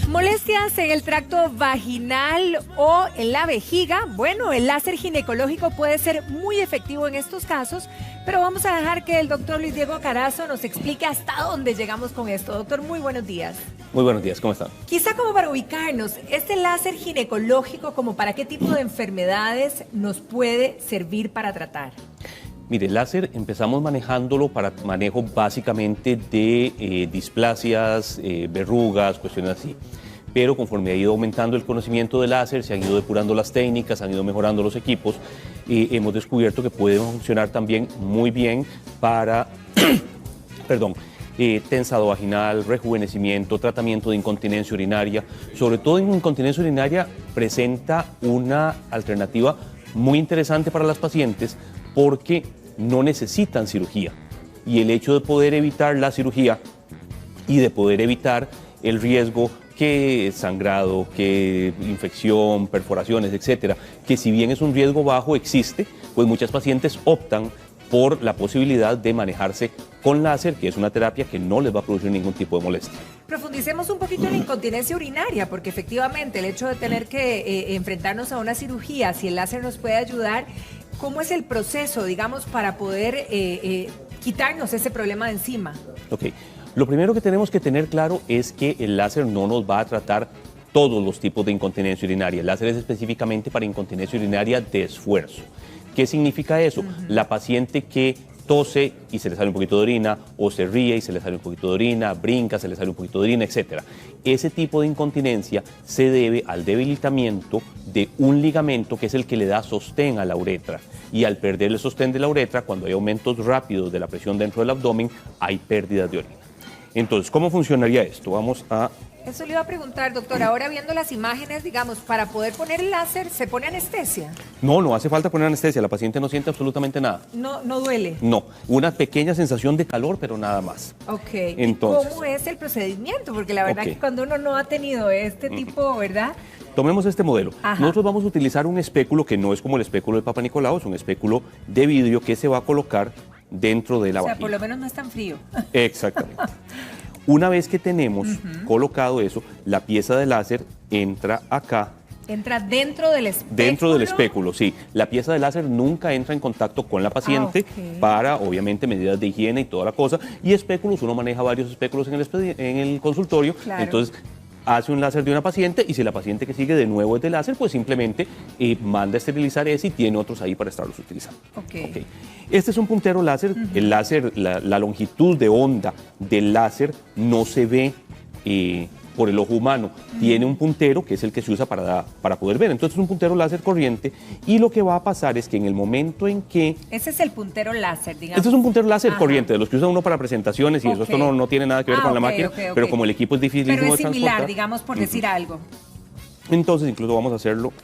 Molestias en el tracto vaginal o en la vejiga. Bueno, el láser ginecológico puede ser muy efectivo en estos casos, pero vamos a dejar que el doctor Luis Diego Carazo nos explique hasta dónde llegamos con esto. Doctor, muy buenos días. Muy buenos días, ¿cómo están? Quizá como para ubicarnos, este láser ginecológico, ¿como para qué tipo de enfermedades nos puede servir para tratar? Mire, el láser empezamos manejándolo para manejo básicamente de displasias, verrugas, cuestiones así. Pero conforme ha ido aumentando el conocimiento del láser, se han ido depurando las técnicas, han ido mejorando los equipos, hemos descubierto que puede funcionar también muy bien para, tensado vaginal, rejuvenecimiento, tratamiento de incontinencia urinaria. Sobre todo en incontinencia urinaria presenta una alternativa muy interesante para las pacientes porque no necesitan cirugía. Y el hecho de poder evitar la cirugía y de poder evitar el riesgo que sangrado, que infección, perforaciones, etcétera, que si bien es un riesgo bajo, existe, pues muchas pacientes optan por la posibilidad de manejarse con láser, que es una terapia que no les va a producir ningún tipo de molestia. Profundicemos un poquito en la incontinencia urinaria, porque efectivamente el hecho de tener que enfrentarnos a una cirugía, si el láser nos puede ayudar, ¿cómo es el proceso, digamos, para poder quitarnos ese problema de encima? Ok, lo primero que tenemos que tener claro es que el láser no nos va a tratar todos los tipos de incontinencia urinaria. El láser es específicamente para incontinencia urinaria de esfuerzo. ¿Qué significa eso? La paciente que tose y se le sale un poquito de orina, o se ríe y se le sale un poquito de orina, brinca, se le sale un poquito de orina, etc. Ese tipo de incontinencia se debe al debilitamiento de un ligamento que es el que le da sostén a la uretra. Y al perder el sostén de la uretra, cuando hay aumentos rápidos de la presión dentro del abdomen, hay pérdidas de orina. Entonces, ¿cómo funcionaría esto? Vamos a... Eso le iba a preguntar, doctor. Ahora viendo las imágenes, digamos, para poder poner el láser, ¿se pone anestesia? No, no hace falta poner anestesia. La paciente no siente absolutamente nada. No duele. No, una pequeña sensación de calor, pero nada más. Ok. Entonces, ¿y cómo es el procedimiento? Porque la verdad que cuando uno no ha tenido este tipo, ¿verdad? Tomemos este modelo. Ajá. Nosotros vamos a utilizar un espéculo que no es como el espéculo de Papa Nicolau, es un espéculo de vidrio que se va a colocar dentro de la vagina. O sea, por lo menos no es tan frío. Exactamente. Una vez que tenemos colocado eso, la pieza de láser entra acá. ¿Entra dentro del espéculo? Dentro del espéculo, sí. La pieza de láser nunca entra en contacto con la paciente para, obviamente, medidas de higiene y toda la cosa. Y espéculos, uno maneja varios espéculos en el consultorio. Claro. Entonces, hace un láser de una paciente y si la paciente que sigue de nuevo es de láser, pues simplemente manda a esterilizar ese y tiene otros ahí para estarlos utilizando. Okay. Este es un puntero láser. El láser, la longitud de onda del láser no se ve por el ojo humano. Tiene un puntero que es el que se usa para poder ver. Entonces es un puntero láser corriente y lo que va a pasar es que en el momento en que... Ese es el puntero láser, digamos. Este es un puntero láser corriente, de los que usa uno para presentaciones y eso. Esto no tiene nada que ver con la máquina, pero como el equipo es difícil de transportar. Pero es similar, digamos, por decir algo. Entonces incluso vamos a hacerlo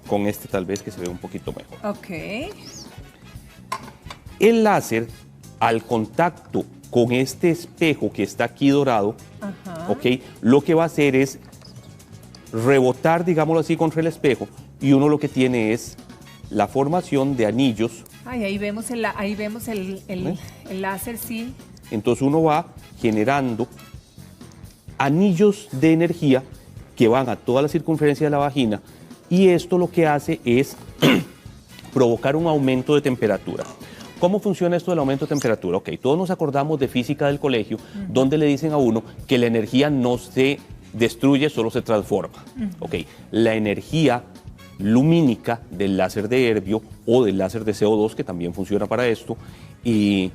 con este tal vez que se ve un poquito mejor. Ok. El láser, al contacto con este espejo que está aquí dorado, lo que va a hacer es rebotar, digámoslo así, contra el espejo y uno lo que tiene es la formación de anillos. Ay, ahí vemos el láser, sí. Entonces uno va generando anillos de energía que van a toda la circunferencia de la vagina y esto lo que hace es provocar un aumento de temperatura. ¿Cómo funciona esto del aumento de temperatura? Ok, todos nos acordamos de física del colegio, donde le dicen a uno que la energía no se destruye, solo se transforma. Ok, la energía lumínica del láser de Erbium o del láser de CO2, que también funciona para esto, y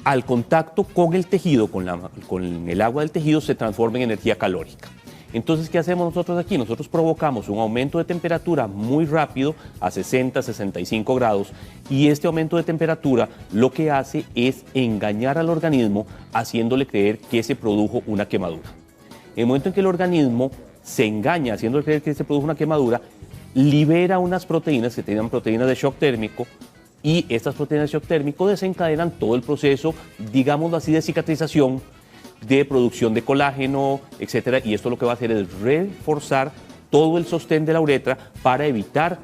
al contacto con el tejido, con el agua del tejido, se transforma en energía calórica. Entonces, ¿qué hacemos nosotros aquí? Nosotros provocamos un aumento de temperatura muy rápido a 60, 65 grados y este aumento de temperatura lo que hace es engañar al organismo haciéndole creer que se produjo una quemadura. En el momento en que el organismo se engaña haciéndole creer que se produjo una quemadura, libera unas proteínas que tienen proteínas de shock térmico y estas proteínas de shock térmico desencadenan todo el proceso, digámoslo así, de cicatrización, de producción de colágeno, etcétera, y esto lo que va a hacer es reforzar todo el sostén de la uretra para evitar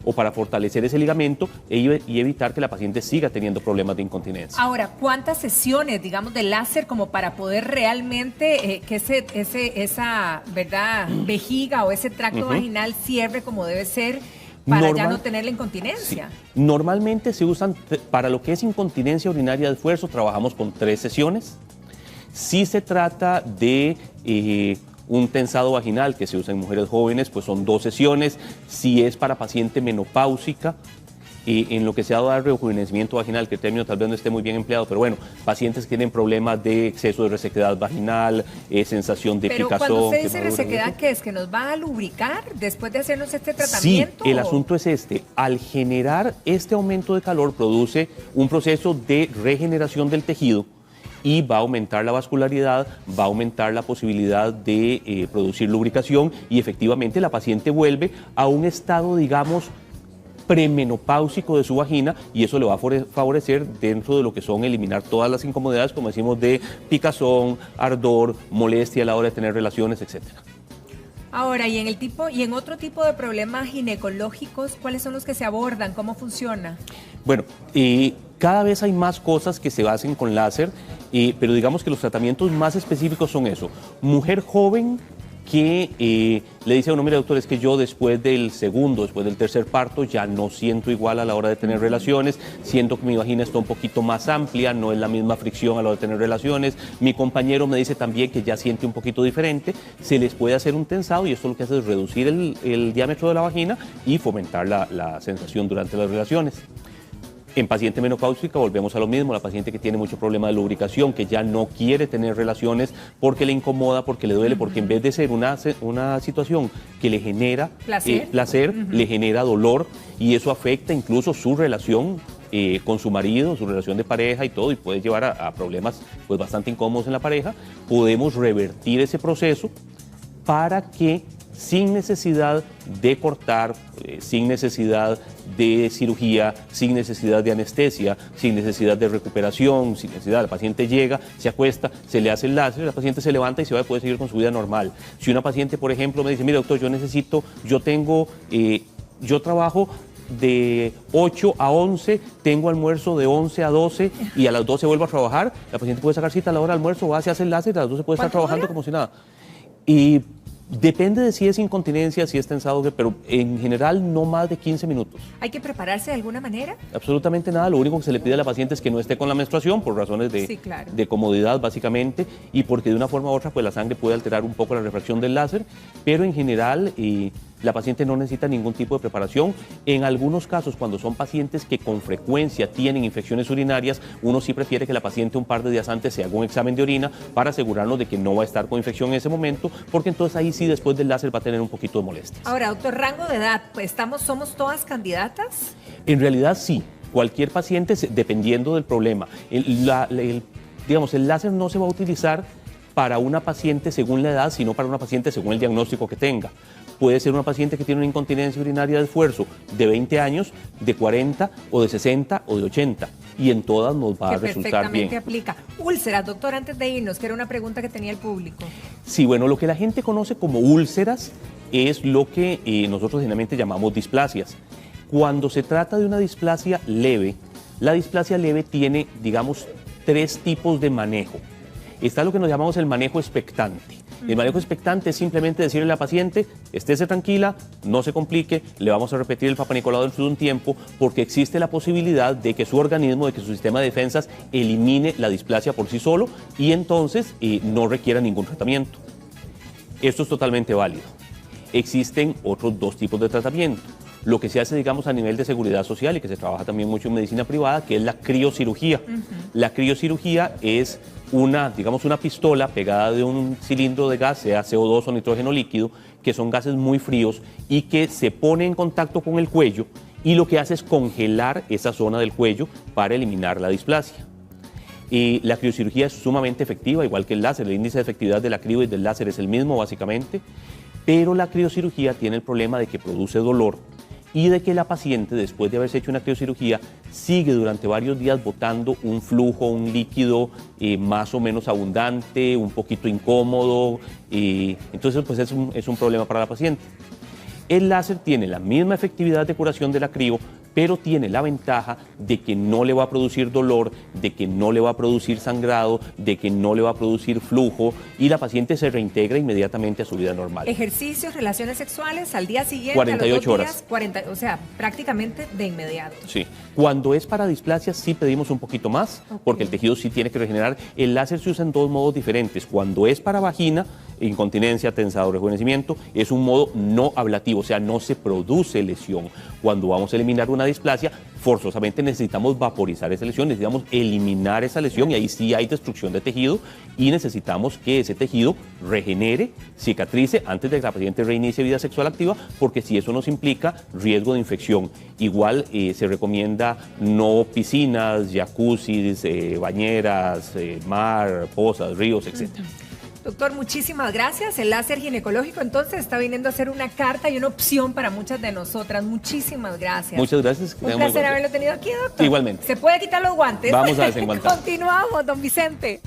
o para fortalecer ese ligamento y evitar que la paciente siga teniendo problemas de incontinencia. Ahora, ¿cuántas sesiones, digamos, de láser como para poder realmente que esa ¿verdad? Vejiga o ese tracto vaginal cierre como debe ser para ya no tener la incontinencia? Sí. Normalmente se usan, para lo que es incontinencia urinaria de esfuerzo, trabajamos con 3 sesiones. Si se trata de un tensado vaginal que se usa en mujeres jóvenes, pues son 2 sesiones. Si es para paciente menopáusica, en lo que se ha dado al rejuvenecimiento vaginal, que el término tal vez no esté muy bien empleado, pero bueno, pacientes que tienen problemas de exceso de resequedad vaginal, sensación de picazón. Pero cuando usted dice resequedad, ¿qué es? ¿Que nos va a lubricar después de hacernos este tratamiento? Sí, el asunto es este. Al generar este aumento de calor, produce un proceso de regeneración del tejido y va a aumentar la vascularidad, va a aumentar la posibilidad de producir lubricación y efectivamente la paciente vuelve a un estado, digamos, premenopáusico de su vagina y eso le va a favorecer dentro de lo que son eliminar todas las incomodidades, como decimos, de picazón, ardor, molestia a la hora de tener relaciones, etcétera. Ahora, y en otro tipo de problemas ginecológicos, ¿cuáles son los que se abordan? ¿Cómo funciona? Bueno, cada vez hay más cosas que se hacen con láser, pero digamos que los tratamientos más específicos son eso. Mujer joven que le dice a uno, mira doctor, es que yo después del tercer parto ya no siento igual a la hora de tener relaciones, siento que mi vagina está un poquito más amplia, no es la misma fricción a la hora de tener relaciones, mi compañero me dice también que ya siente un poquito diferente, se les puede hacer un tensado y esto lo que hace es reducir el diámetro de la vagina y fomentar la sensación durante las relaciones. En paciente menopáusica volvemos a lo mismo, la paciente que tiene mucho problema de lubricación, que ya no quiere tener relaciones porque le incomoda, porque le duele, porque en vez de ser una situación que le genera placer le genera dolor y eso afecta incluso su relación con su marido, su relación de pareja y todo, y puede llevar a problemas pues, bastante incómodos en la pareja. Podemos revertir ese proceso para que sin necesidad de cortar, sin necesidad de cirugía, sin necesidad de anestesia, sin necesidad de recuperación, sin necesidad, la paciente llega, se acuesta, se le hace el láser, la paciente se levanta y se va a poder seguir con su vida normal. Si una paciente, por ejemplo, me dice, mira doctor, yo trabajo de 8 a 11, tengo almuerzo de 11 a 12 y a las 12 vuelvo a trabajar, la paciente puede sacar cita a la hora del almuerzo, va, se hace el láser y a las 12 puede estar trabajando como si nada. Y depende de si es incontinencia, si es tensado, pero en general no más de 15 minutos. ¿Hay que prepararse de alguna manera? Absolutamente nada, lo único que se le pide a la paciente es que no esté con la menstruación por razones de comodidad básicamente y porque de una forma u otra pues la sangre puede alterar un poco la refracción del láser, pero en general la paciente no necesita ningún tipo de preparación. En algunos casos, cuando son pacientes que con frecuencia tienen infecciones urinarias, uno sí prefiere que la paciente un par de días antes se haga un examen de orina para asegurarnos de que no va a estar con infección en ese momento, porque entonces ahí sí después del láser va a tener un poquito de molestias. Ahora, doctor, rango de edad, pues ¿somos todas candidatas? En realidad sí, cualquier paciente, dependiendo del problema. El láser no se va a utilizar para una paciente según la edad, sino para una paciente según el diagnóstico que tenga. Puede ser una paciente que tiene una incontinencia urinaria de esfuerzo de 20 años, de 40 o de 60 o de 80 y en todas nos va a resultar bien. Perfectamente aplica. Úlceras, doctor, antes de irnos, que era una pregunta que tenía el público. Sí, bueno, lo que la gente conoce como úlceras es lo que nosotros generalmente llamamos displasias. Cuando se trata de una displasia leve, la displasia leve tiene, digamos, 3 tipos de manejo. Está lo que nos llamamos el manejo expectante. El manejo expectante es simplemente decirle a la paciente, estése tranquila, no se complique, le vamos a repetir el Papa Nicolau dentro de un tiempo, porque existe la posibilidad de que su organismo, de que su sistema de defensas elimine la displasia por sí solo y entonces no requiera ningún tratamiento. Esto es totalmente válido. Existen otros 2 tipos de tratamiento. Lo que se hace, digamos, a nivel de seguridad social y que se trabaja también mucho en medicina privada, que es la criocirugía. La criocirugía es una pistola pegada de un cilindro de gas, sea CO2 o nitrógeno líquido, que son gases muy fríos y que se pone en contacto con el cuello y lo que hace es congelar esa zona del cuello para eliminar la displasia. La criocirugía es sumamente efectiva, igual que el láser. El índice de efectividad de la crio y del láser es el mismo, básicamente, pero la criocirugía tiene el problema de que produce dolor y de que la paciente, después de haberse hecho una criocirugía, sigue durante varios días botando un flujo, un líquido más o menos abundante, un poquito incómodo, entonces pues es un problema para la paciente. El láser tiene la misma efectividad de curación de la crio, pero tiene la ventaja de que no le va a producir dolor, de que no le va a producir sangrado, de que no le va a producir flujo y la paciente se reintegra inmediatamente a su vida normal. Ejercicios, relaciones sexuales al día siguiente, 48 a los 2 horas. días, 40, o sea, prácticamente de inmediato. Sí. Cuando es para displasia sí pedimos un poquito más, porque el tejido sí tiene que regenerar. El láser se usa en dos modos diferentes. Cuando es para vagina, incontinencia, tensado, rejuvenecimiento, es un modo no ablativo, o sea, no se produce lesión. Cuando vamos a eliminar una displasia, forzosamente necesitamos vaporizar esa lesión, necesitamos eliminar esa lesión y ahí sí hay destrucción de tejido y necesitamos que ese tejido regenere, cicatrice antes de que la paciente reinicie vida sexual activa, porque si eso nos implica riesgo de infección. Igual se recomienda no piscinas, jacuzzis, bañeras, mar, pozas, ríos, etc. Doctor, muchísimas gracias. El láser ginecológico entonces está viniendo a ser una carta y una opción para muchas de nosotras. Muchísimas gracias. Muchas gracias. Un placer haberlo tenido aquí, doctor. Igualmente. ¿Se puede quitar los guantes? Vamos a desenguantar. Continuamos, don Vicente.